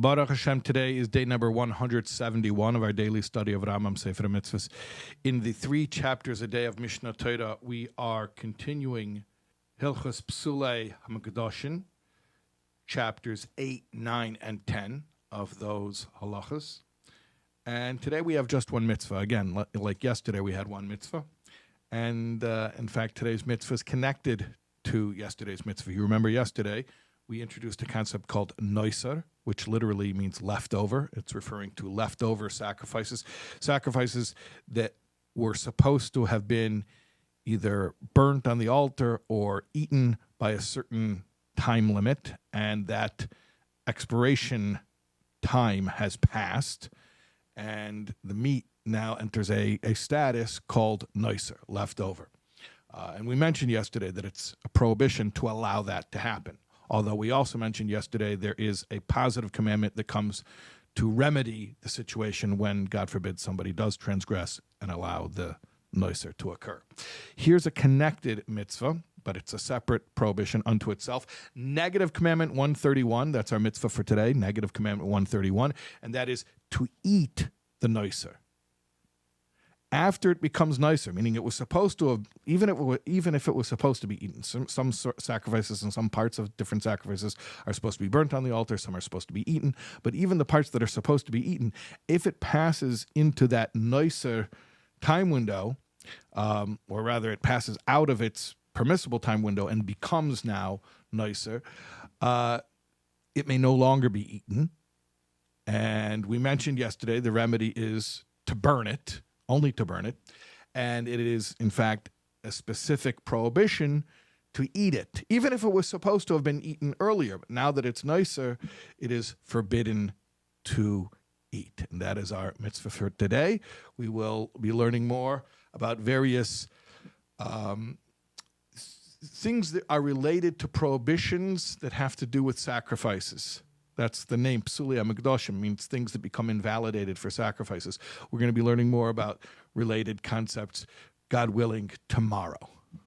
Baruch Hashem, today is day number 171 of our daily study of Rambam, Sefer, HaMitzvos. In the 3 chapters a day of Mishnah Torah, we are continuing Hilchos Psulei HaMikdashin, chapters 8, 9, and 10 of those halachas. And today we have just one mitzvah. Again, like yesterday, we had one mitzvah. And in fact, today's mitzvah is connected to yesterday's mitzvah. You remember yesterday, we introduced a concept called noiser, which literally means leftover. It's referring to leftover sacrifices, sacrifices that were supposed to have been either burnt on the altar or eaten by a certain time limit, and that expiration time has passed, and the meat now enters a status called noiser, leftover. And we mentioned yesterday that it's a prohibition to allow that to happen. Although we also mentioned yesterday there is a positive commandment that comes to remedy the situation when, God forbid, somebody does transgress and allow the noiser to occur. Here's a connected mitzvah, but it's a separate prohibition unto itself. Negative commandment 131, that's our mitzvah for today, negative commandment 131, and that is to eat the noiser after it becomes nicer, meaning it was supposed to have, even if it was supposed to be eaten. Some sacrifices and some parts of different sacrifices are supposed to be burnt on the altar, some are supposed to be eaten, but even the parts that are supposed to be eaten, if it passes into that nicer time window, or rather it passes out of its permissible time window and becomes now nicer, it may no longer be eaten. And we mentioned yesterday the remedy is to burn it, only to burn it, and it is, in fact, a specific prohibition to eat it, even if it was supposed to have been eaten earlier. But now that it's nicer, it is forbidden to eat. And that is our mitzvah for today. We will be learning more about various things that are related to prohibitions that have to do with sacrifices. That's the name, Psulei HaMikdashim, means things that become invalidated for sacrifices. We're going to be learning more about related concepts, God willing, tomorrow.